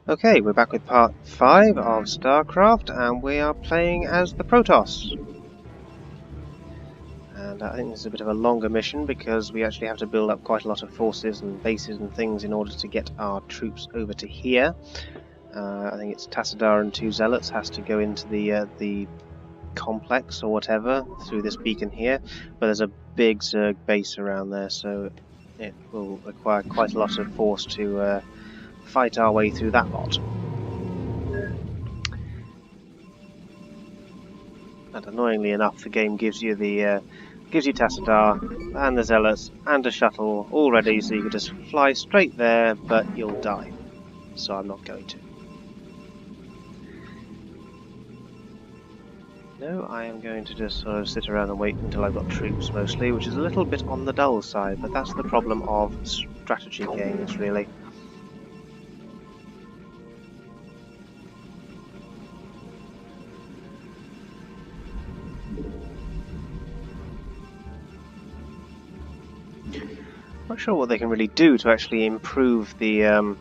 Okay, we're back with part 5 of StarCraft, and we are playing as the Protoss. And I think this is a bit of a longer mission because we actually have to build up quite a lot of forces and bases and things in order to get our troops over to here. I think it's Tassadar and 2 Zealots has to go into the complex or whatever through this beacon here, but there's a big Zerg base around there, so it will require quite a lot of force to fight our way through that lot. And annoyingly enough, the game gives you Tassadar and the Zealots and a shuttle all ready, so you can just fly straight there, but you'll die. So I'm not going to. No, I am going to just sort of sit around and wait until I've got troops mostly, which is a little bit on the dull side, but that's the problem of strategy games, really. Not sure what they can really do to actually improve the I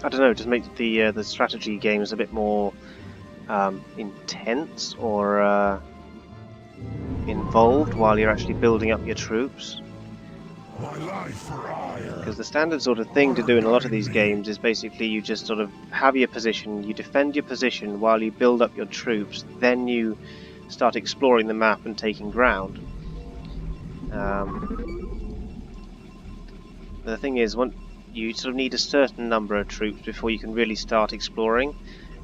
don't know, just make the strategy games a bit more intense or involved while you're actually building up your troops. Because the standard sort of thing to do in a lot of these games is basically you just sort of have your position, you defend your position while you build up your troops, then you start exploring the map and taking ground. The thing is, you sort of need a certain number of troops before you can really start exploring,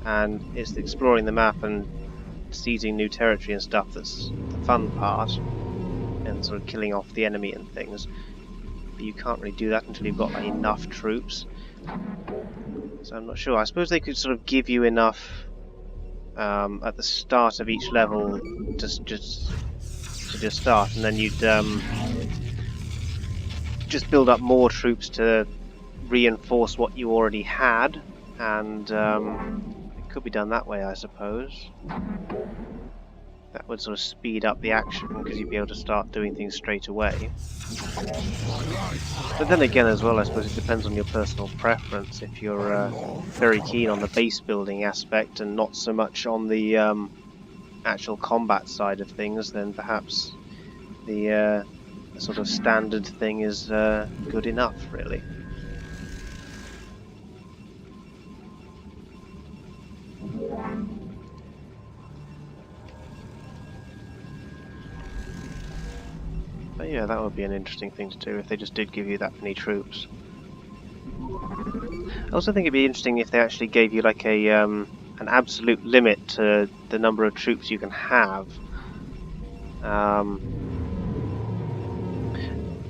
and it's exploring the map and seizing new territory and stuff that's the fun part, and sort of killing off the enemy and things. But you can't really do that until you've got enough troops. So I'm not sure. I suppose they could sort of give you enough at the start of each level to just start, and then you'd just build up more troops to reinforce what you already had, and it could be done that way, I suppose. That would sort of speed up the action because you'd be able to start doing things straight away. But then again as well, I suppose it depends on your personal preference. If you're very keen on the base building aspect and not so much on the actual combat side of things, then perhaps the sort of standard thing is good enough, really. But yeah, that would be an interesting thing to do if they just did give you that many troops. I also think it'd be interesting if they actually gave you like a an absolute limit to the number of troops you can have.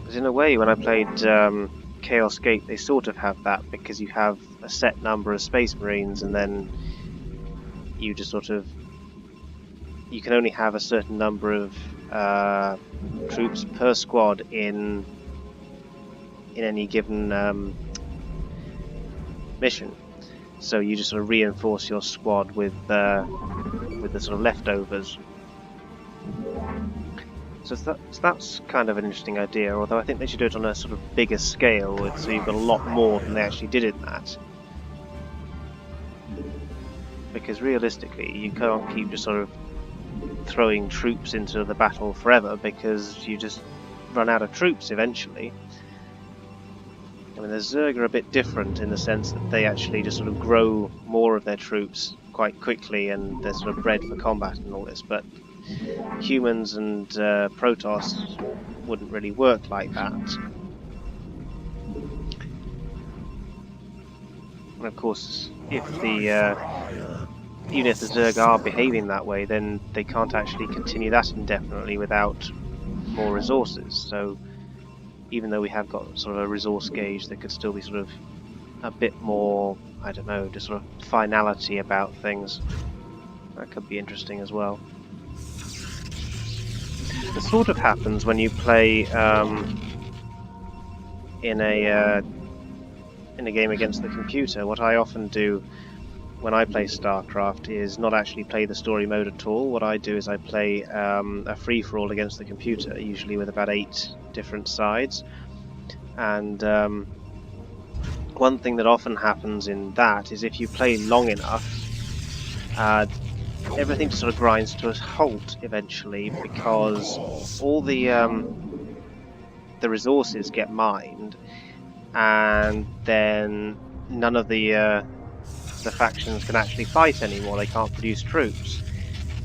Because in a way, when I played Chaos Gate, they sort of have that, because you have a set number of Space Marines, and then you just sort of... you can only have a certain number of troops per squad in any given mission. So you just sort of reinforce your squad with the sort of leftovers. So that's kind of an interesting idea, although I think they should do it on a sort of bigger scale, so you've got a lot more than they actually did in that. Because realistically, you can't keep just sort of throwing troops into the battle forever, because you just run out of troops eventually. I mean, the Zerg are a bit different in the sense that they actually just sort of grow more of their troops quite quickly, and they're sort of bred for combat and all this, but humans and Protoss wouldn't really work like that. And of course, if the even if the Zerg are behaving that way, then they can't actually continue that indefinitely without more resources. So even though we have got sort of a resource gauge, there could still be sort of a bit more, I don't know, just sort of finality about things. That could be interesting as well. It sort of happens when you play in a game against the computer. What I often do when I play StarCraft is not actually play the story mode at all. What I do is I play a free-for-all against the computer, usually with about 8 different sides. And one thing that often happens in that is if you play long enough, everything just sort of grinds to a halt eventually, because all the resources get mined, and then none of the factions can actually fight anymore. They can't produce troops.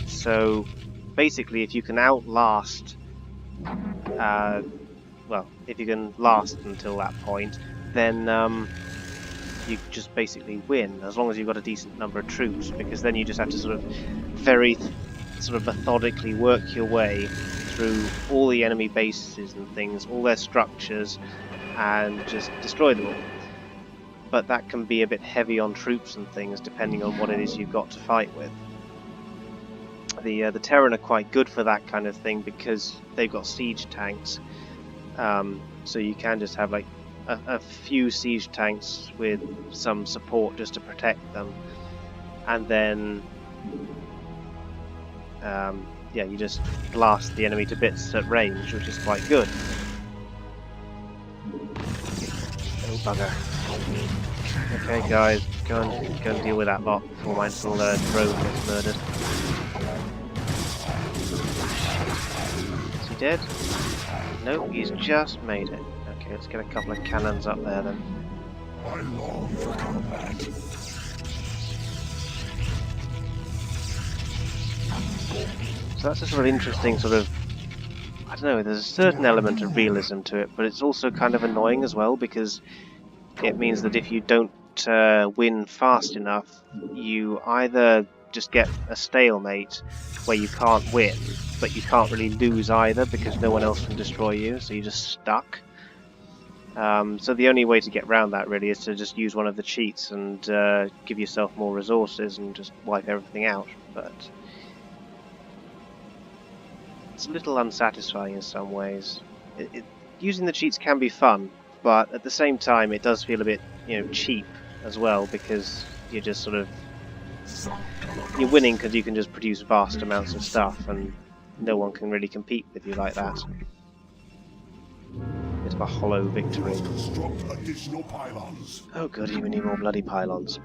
So basically, if you can outlast, well, if you can last until that point, then you just basically win, as long as you've got a decent number of troops, because then you just have to sort of very methodically work your way through all the enemy bases and things, all their structures, and just destroy them all. But that can be a bit heavy on troops and things, depending on what it is you've got to fight with. The Terran are quite good for that kind of thing, because they've got siege tanks, so you can just have like a few siege tanks with some support just to protect them, and then yeah, you just blast the enemy to bits at range, which is quite good. Oh bugger. Okay guys, go and deal with that lot before my little drone gets murdered. Is he dead? Nope, he's just made it. Okay, let's get a couple of cannons up there then. I long for combat. So that's a sort of interesting sort of, I don't know, there's a certain element of realism to it, but it's also kind of annoying as well, because it means that if you don't win fast enough, you either just get a stalemate where you can't win, but you can't really lose either because no one else can destroy you, so you're just stuck. So the only way to get around that really is to just use one of the cheats and give yourself more resources and just wipe everything out, but it's a little unsatisfying in some ways. Using the cheats can be fun, but at the same time it does feel a bit, cheap as well, because you're just sort of, you're winning because you can just produce vast amounts of stuff and no one can really compete with you like that. Bit of a hollow victory. Oh goody, we need more bloody pylons.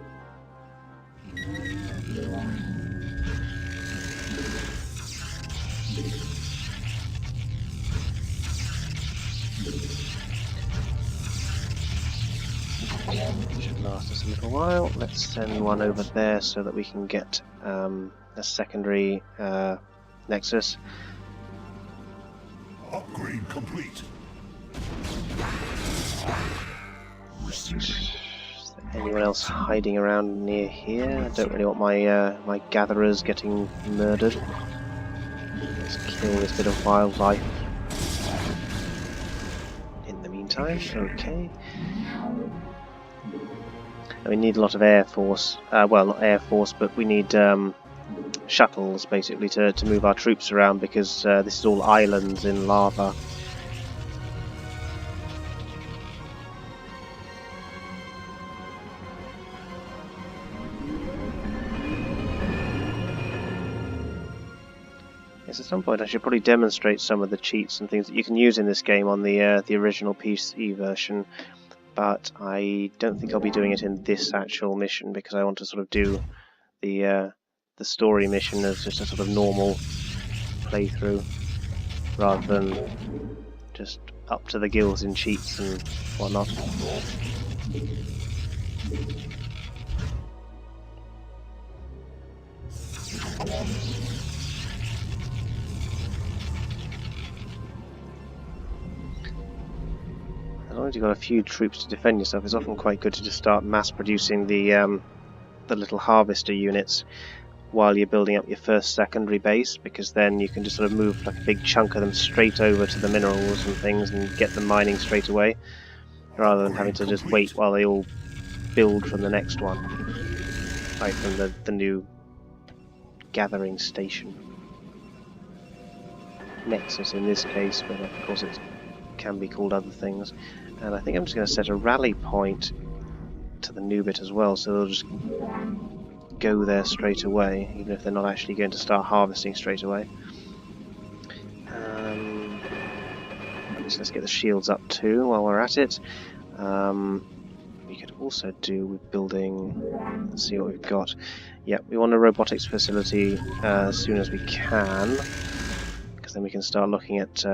Should last us a little while. Let's send one over there so that we can get a secondary nexus. Upgrade complete. Is there anyone else hiding around near here? I don't really want my my gatherers getting murdered. Let's kill this bit of wildlife. In the meantime, okay. And we need a lot of air force. Well, not air force, but we need shuttles basically to move our troops around, because this is all islands in lava. Yes, at some point I should probably demonstrate some of the cheats and things that you can use in this game on the original PC version, but I don't think I'll be doing it in this actual mission, because I want to sort of do the story mission as just a sort of normal playthrough, rather than just up to the gills in cheats and whatnot. As long as you've got a few troops to defend yourself, it's often quite good to just start mass producing the little harvester units while you're building up your first secondary base, because then you can just sort of move like a big chunk of them straight over to the minerals and things and get them mining straight away, rather than having to just wait while they all build from the next one, like from the new gathering station. Nexus in this case, but of course it can be called other things. And I think I'm just going to set a rally point to the new bit as well, so they'll just go there straight away, even if they're not actually going to start harvesting straight away. Let's get the shields up too while we're at it. We could also do with building. Let's see what we've got. Yeah, we want a robotics facility as soon as we can, because then we can start looking at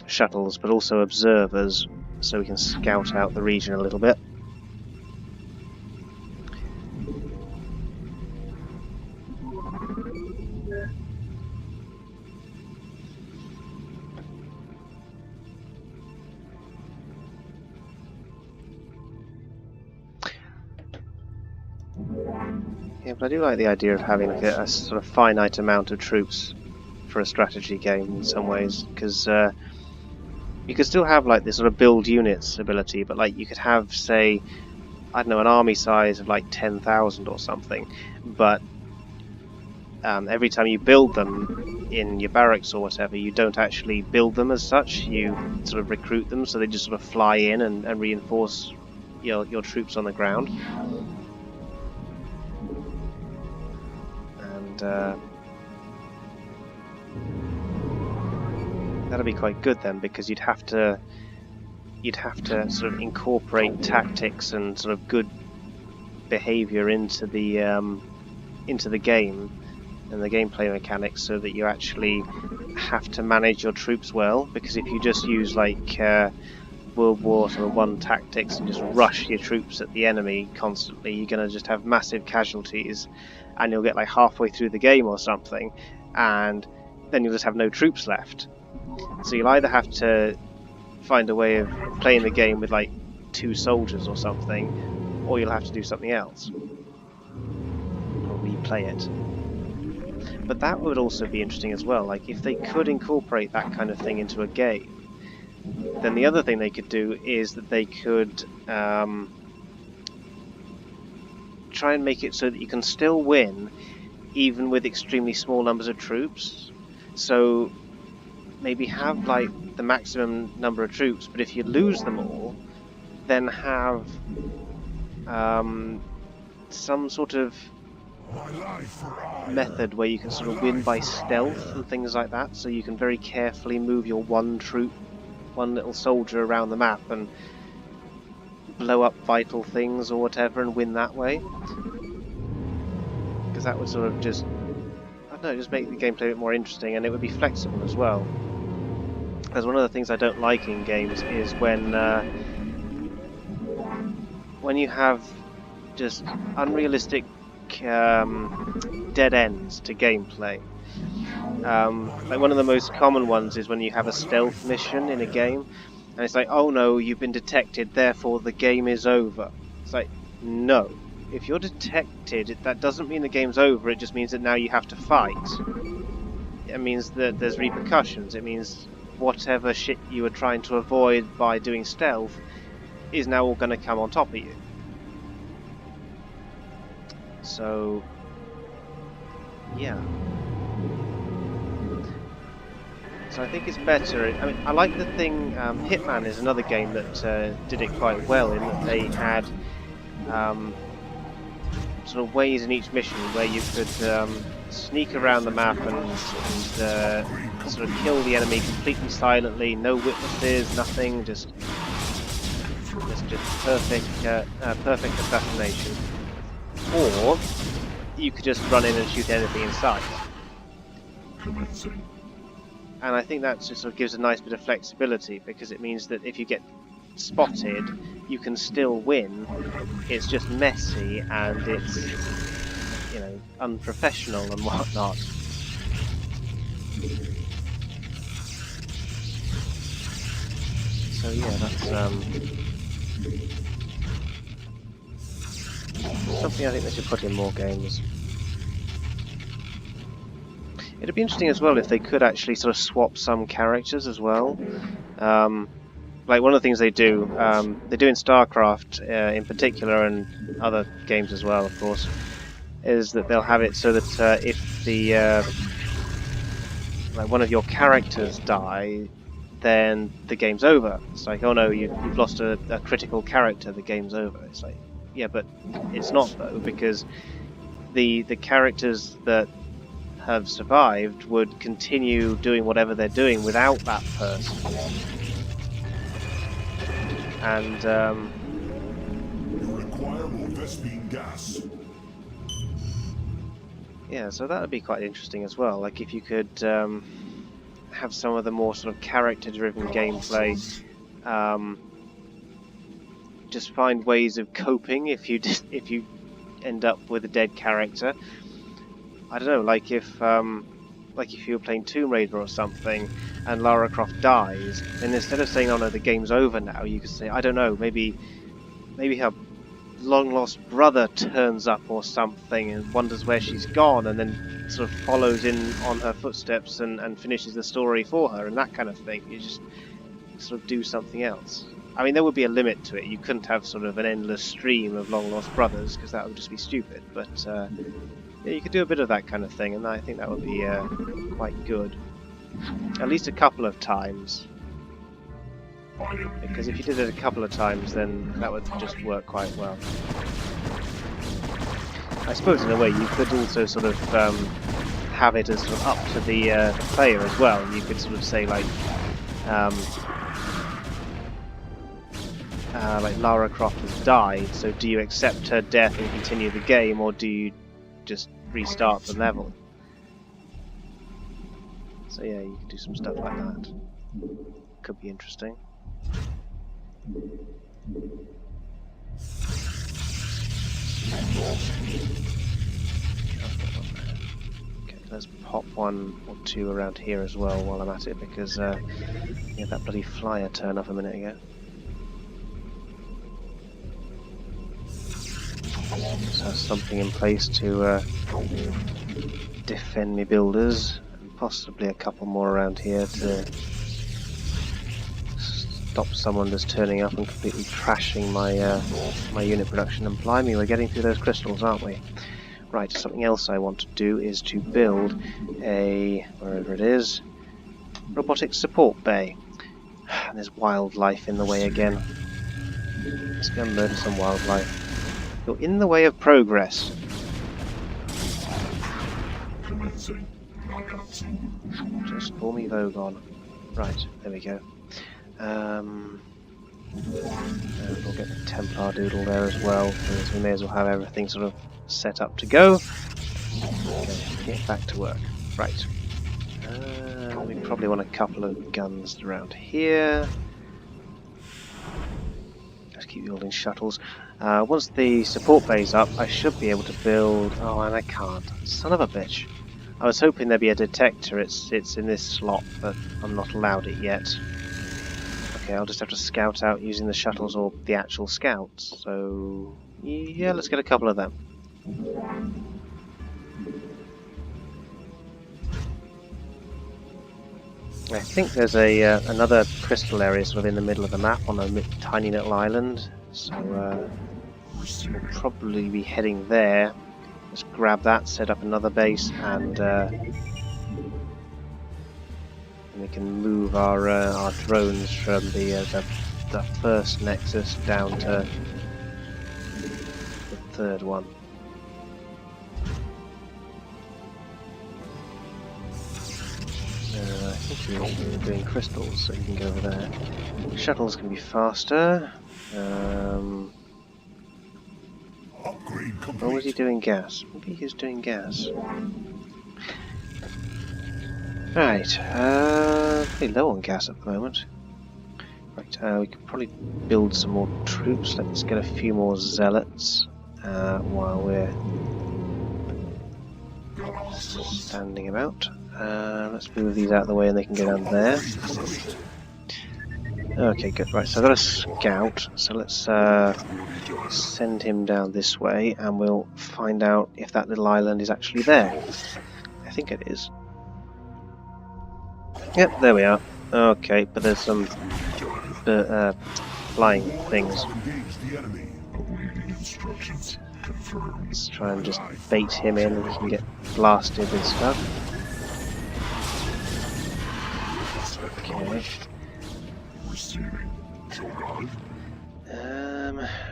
shuttles, but also observers, so we can scout out the region a little bit. Yeah, but I do like the idea of having like a sort of finite amount of troops for a strategy game in some ways, because you could still have like this sort of build units ability, but like you could have, say, I don't know, an army size of like 10,000 or something, but every time you build them in your barracks or whatever, you don't actually build them as such, you sort of recruit them, so they just sort of fly in and reinforce your troops on the ground. And that'll be quite good then, because you'd have to sort of incorporate tactics and sort of good behavior into the game and the gameplay mechanics, so that you actually have to manage your troops well. Because if you just use like World War sort of 1 tactics and just rush your troops at the enemy constantly, you're going to just have massive casualties, and you'll get like halfway through the game or something, and then you'll just have no troops left. So you'll either have to find a way of playing the game with like 2 soldiers or something, or you'll have to do something else, or replay it. But that would also be interesting as well. Like if they could incorporate that kind of thing into a game, then the other thing they could do is that they could try and make it so that you can still win even with extremely small numbers of troops. So maybe have like the maximum number of troops, but if you lose them all, then have some sort of method where you can sort of win by stealth and things like that, so you can very carefully move your one little soldier around the map and blow up vital things or whatever and win that way. Because that would sort of just, I don't know, just make the gameplay a bit more interesting, and it would be flexible as well. Because one of the things I don't like in games is when you have just unrealistic dead ends to gameplay. Like one of the most common ones is when you have a stealth mission in a game, and it's like, oh no, you've been detected, therefore the game is over. It's like, no. If you're detected, that doesn't mean the game's over, it just means that now you have to fight. It means that there's repercussions. It means whatever shit you were trying to avoid by doing stealth is now all going to come on top of you. So, yeah. So I think it's better. I mean, I like the thing. Hitman is another game that did it quite well, in that they had sort of ways in each mission where you could sneak around the map and sort of kill the enemy completely silently, no witnesses, nothing, just perfect assassination. Or you could just run in and shoot anything in sight. And I think that just sort of gives a nice bit of flexibility, because it means that if you get spotted, you can still win. It's just messy and it's, you know, unprofessional and whatnot. So yeah, that's something I think they should put in more games. It'd be interesting as well if they could actually sort of swap some characters as well. Like one of the things they do in StarCraft in particular, and other games as well, of course, is that they'll have it so that if the like one of your characters die, then the game's over. It's like, oh no, you've lost a critical character, the game's over. It's like, yeah, but it's not though, because the characters that have survived would continue doing whatever they're doing without that person. and You require more Vespene gas. yeah, so that would be quite interesting as well. Like if you could have some of the more sort of character-driven gameplay. Just find ways of coping if you end up with a dead character. I don't know, like if you were playing Tomb Raider or something, and Lara Croft dies, then instead of saying, "Oh no, the game's over now," you could say, I don't know, maybe her long lost brother turns up or something and wonders where she's gone, and then sort of follows in on her footsteps and finishes the story for her, and that kind of thing. You just sort of do something else. I mean, there would be a limit to it. You couldn't have sort of an endless stream of long lost brothers, because that would just be stupid. But yeah, you could do a bit of that kind of thing, and I think that would be quite good. At least a couple of times. Because if you did it a couple of times, then that would just work quite well. I suppose in a way you could also sort of have it as sort of up to the player as well. You could sort of say like Lara Croft has died, so do you accept her death and continue the game, or do you just restart the level? So yeah, you can do some stuff like that. Could be interesting. Okay, let's pop one or two around here as well while I'm at it, because yeah, that bloody flyer turned off a minute ago. So something in place to defend me builders, and possibly a couple more around here to stop someone just turning up and completely trashing my my unit production. And blimey, we're getting through those crystals, aren't we? Right, something else I want to do is to build a, wherever it is, robotic support bay. And there's wildlife in the way again. Let's go and murder some wildlife. You're in the way of progress. Just call me Vogon. Right, there we go. And we'll get the Templar doodle there as well, because we may as well have everything sort of set up to go. Okay, get back to work. Right. We probably want a couple of guns around here. Let's keep building shuttles. Once the support bay's up, I should be able to build... Oh, and I can't. Son of a bitch. I was hoping there'd be a detector. It's in this slot, but I'm not allowed it yet. Okay, I'll just have to scout out using the shuttles or the actual scouts. So, yeah, let's get a couple of them. I think there's a another crystal area sort of in the middle of the map on a tiny little island. So, we'll probably be heading there. Let's grab that, set up another base, and we can move our drones from the first nexus down to the third one. I think you're doing crystals, so you can go over there. Shuttles can be faster. Or was he doing gas? Maybe he was doing gas. Right, pretty low on gas at the moment. Right, we could probably build some more troops. Let's get a few more zealots while we're standing about. Let's move these out of the way and they can go down there. Okay, good. Right, so I've got a scout, so let's send him down this way and we'll find out if that little island is actually there. I think it is. Yep, there we are. Okay, but there's some flying things. Let's try and just bait him in and he can get blasted and stuff. Okay.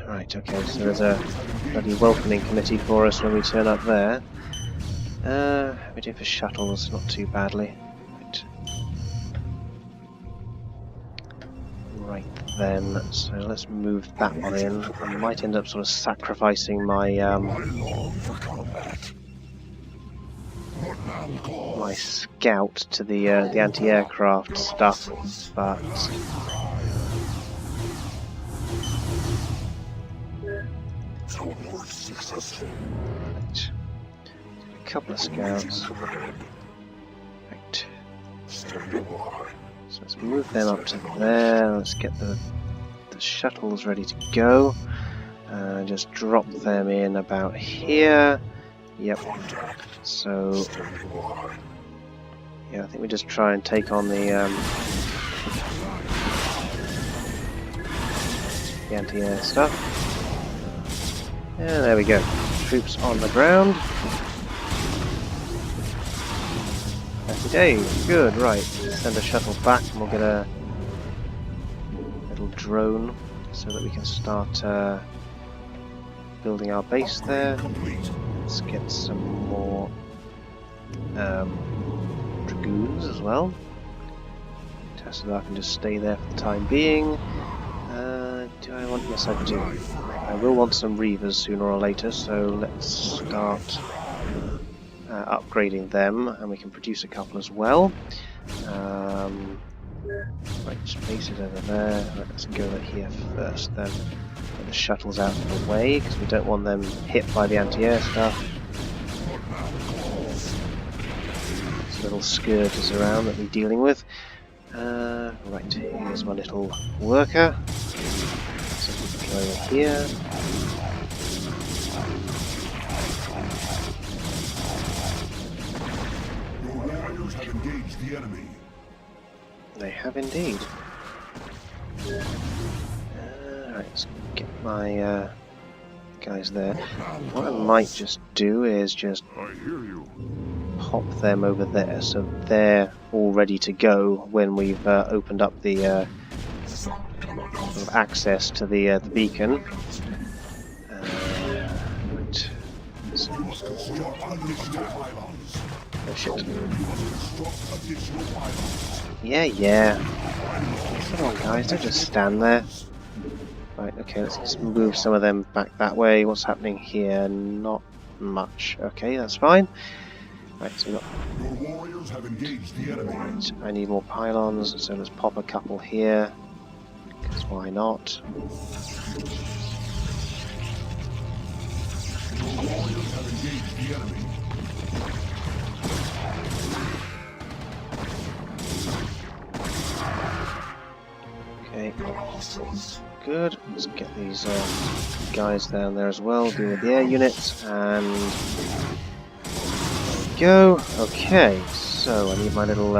Right, okay, so there's a bloody welcoming committee for us when we turn up there. We're doing for shuttles, not too badly. Right then, so let's move that one in. I might end up sort of sacrificing my my scout to the anti-aircraft stuff, but right. A couple of scouts. Right. So let's move them up to there. Let's get the shuttles ready to go. Just drop them in about here. Yep. So yeah, I think we just try and take on the anti-air stuff. And there we go. Troops on the ground. Happy days. Good. Right. Send a shuttle back, and we'll get a little drone so that we can start building our base there. Let's get some more dragoons as well. Tassadar can just stay there for the time being. Do I want? Yes, I do. I will want some Reavers sooner or later, so let's start upgrading them, and we can produce a couple as well. Right, space it over there. Right, let's go over here first then. Get the shuttles out of the way, because we don't want them hit by the anti-air stuff. There's little scourges around that we're dealing with. Right, here's my little worker. So we can go over here. Your warriors have engaged the enemy. They have indeed. Right, let's get my guys there. What I might just do is just pop them over there, so they're all ready to go when we've opened up the sort of access to the beacon. Right. Oh shit. Yeah. Come on guys, don't just stand there. Right, okay, let's just move some of them back that way. What's happening here? Not much. Okay, that's fine. Right, so we've got... Your warriors have engaged the enemy. Right, I need more pylons, so let's pop a couple here. Because why not? Your warriors have engaged the enemy. Okay. Good. Let's get these guys down there as well. Deal with the air units, and there we go. Okay, so I need my little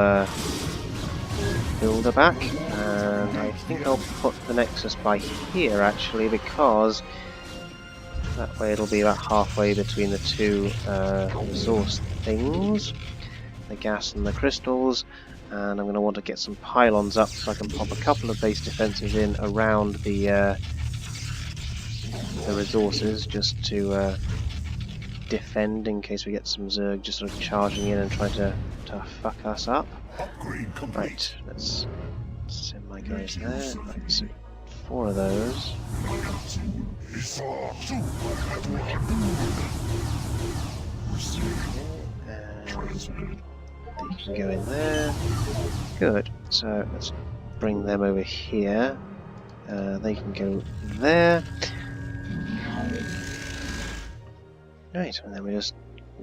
builder back, and I think I'll put the Nexus by here actually, because that way it'll be about halfway between the two resource things, the gas and the crystals. And I'm going to want to get some pylons up so I can pop a couple of base defences in around the resources, just to defend in case we get some Zerg just sort of charging in and trying to fuck us up. Right, let's send my guys there. Right, so 4 of those. And they can go in there. Good. So let's bring them over here. They can go there. Right, and then we're just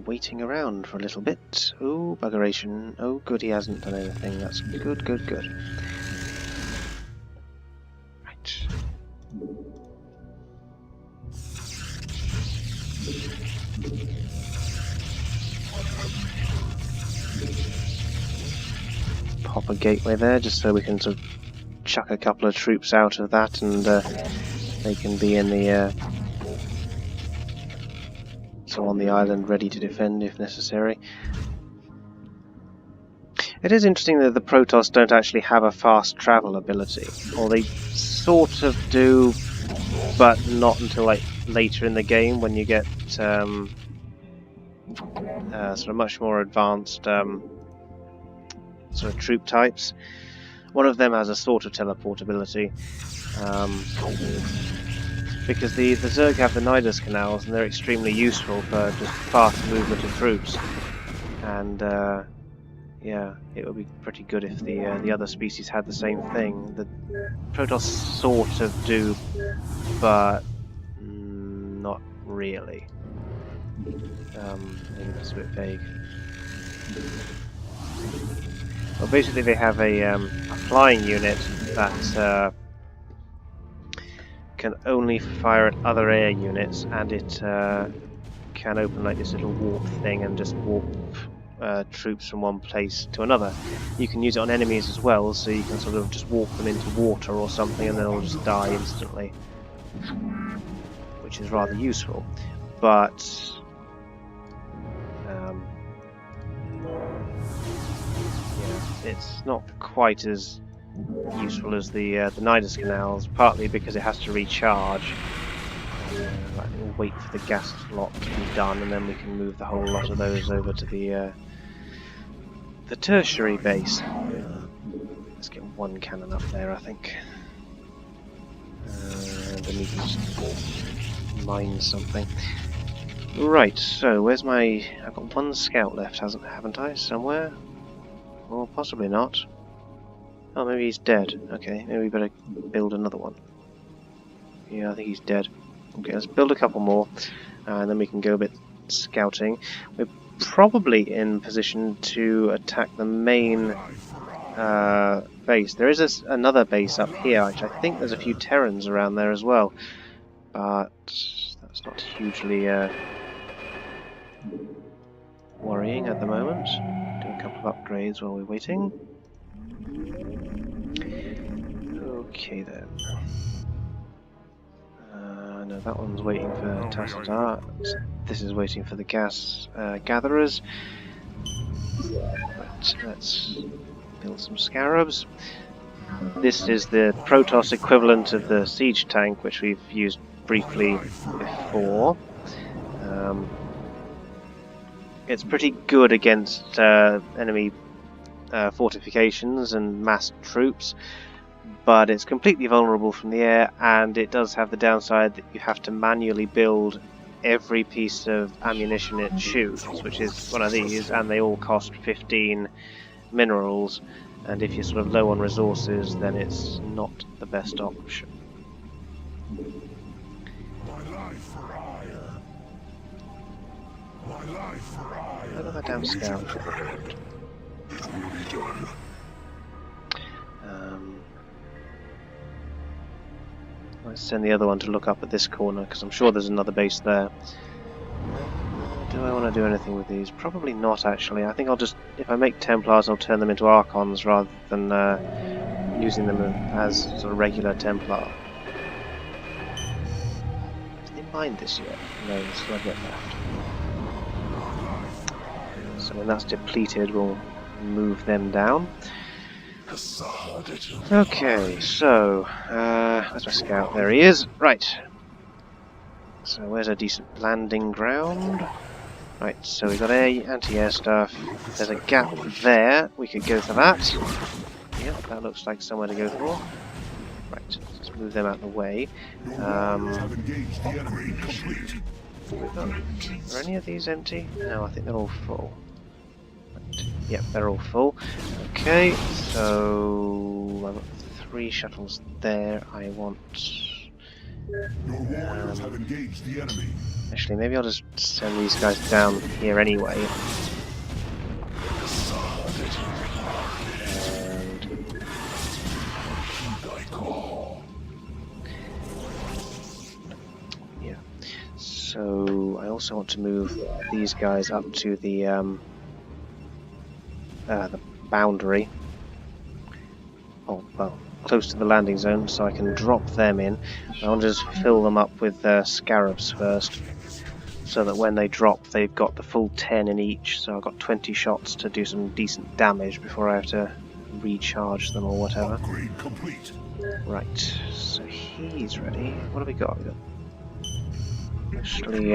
waiting around for a little bit. Oh, buggeration. Oh, good, he hasn't done anything. That's good. Right. Pop a gateway there, just so we can sort of chuck a couple of troops out of that, and they can be in the so on the island, ready to defend if necessary. It is interesting that the Protoss don't actually have a fast travel ability, or they sort of do, but not until like later in the game when you get sort of much more advanced sort of troop types. One of them has a sort of teleportability, Because the Zerg have the Nidus canals, and they're extremely useful for just fast movement of troops. And yeah, it would be pretty good if the other species had the same thing. The Protoss sort of do, but not really. Maybe that's a bit vague. Well, basically they have a flying unit that can only fire at other air units, and it can open like this little warp thing and just warp troops from one place to another. You can use it on enemies as well, so you can sort of just warp them into water or something and they'll just die instantly, which is rather useful. But yeah, it's not quite as useful as the Nidus canals, partly because it has to recharge. Like, we'll wait for the gas slot to be done, and then we can move the whole lot of those over to the tertiary base. Let's get one cannon up there, I think. And then we can just mine something. Right, so where's my... I've got one scout left, haven't I? Somewhere? Or possibly not. Oh, maybe he's dead. Okay, maybe we better build another one. Yeah, I think he's dead. Okay, let's build a couple more, and then we can go a bit scouting. We're probably in position to attack the main base. There is another base up here, which I think there's a few Terrans around there as well, but that's not hugely worrying at the moment. Do a couple of upgrades while we're waiting. Okay then. No, that one's waiting for Tassadar. This is waiting for the gas gatherers. But let's build some scarabs. This is the Protoss equivalent of the siege tank, which we've used briefly before. It's pretty good against enemy fortifications and massed troops, but it's completely vulnerable from the air, and it does have the downside that you have to manually build every piece of ammunition it shoots, which is one of these, and they all cost 15 minerals, and if you're sort of low on resources, then it's not the best option. Look at that damn scout. Let's send the other one to look up at this corner, because I'm sure there's another base there. Do I want to do anything with these? Probably not, actually. I think I'll just, if I make Templars, I'll turn them into Archons rather than using them as sort of regular Templar. Did they mine this yet? No, there's still a bit left. So when that's depleted, we'll move them down. Okay, so where's my scout? There he is. Right. So where's a decent landing ground? Right, so we've got anti-air stuff. There's a gap there. We could go for that. Yep, that looks like somewhere to go for. Right, let's move them out of the way. Are any of these empty? No, I think they're all full. Yep, they're all full. Okay, so I've got 3 shuttles there. I want... actually, maybe I'll just send these guys down here anyway. And... yeah. So I also want to move these guys up to the boundary. Oh, well, close to the landing zone, so I can drop them in. I want to just fill them up with scarabs first, so that when they drop, they've got the full 10 in each. So I've got 20 shots to do some decent damage before I have to recharge them or whatever. Right, so he's ready. What have we got? We've got mostly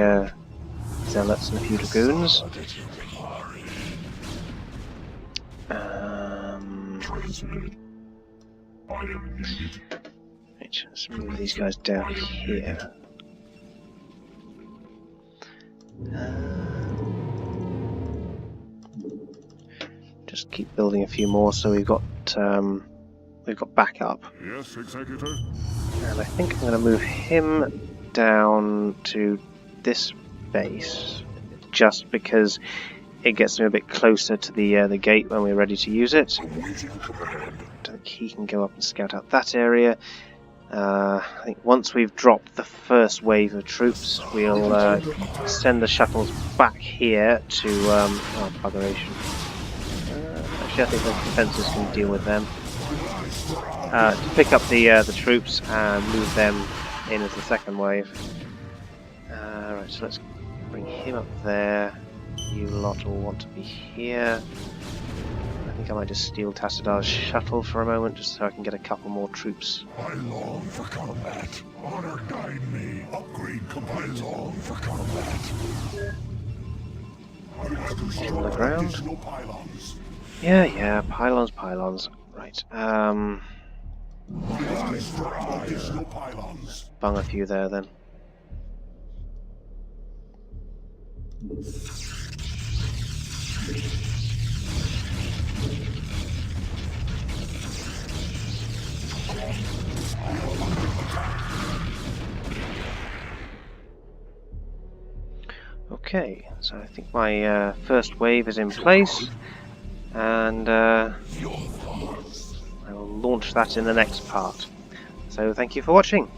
zealots and a few dragoons. Right, let's move these guys down here. Just keep building a few more, so we've got backup. Yes, Executor. And I think I'm going to move him down to this base, just because it gets me a bit closer to the gate when we're ready to use it. I think he can go up and scout out that area. I think once we've dropped the first wave of troops, we'll send the shuttles back here to buggeration. Actually, I think the defences can deal with them. To pick up the troops and move them in as the second wave. Right, so let's bring him up there. You lot will want to be here. I think I might just steal Tassadar's shuttle for a moment, just so I can get a couple more troops. I long for combat. Honor guide me. Upgrade complete. I long for combat. On the ground. Additional pylons. Yeah, pylons. Right, Additional pylons. bung a few there then. Okay, so I think my first wave is in place, and I will launch that in the next part. So thank you for watching.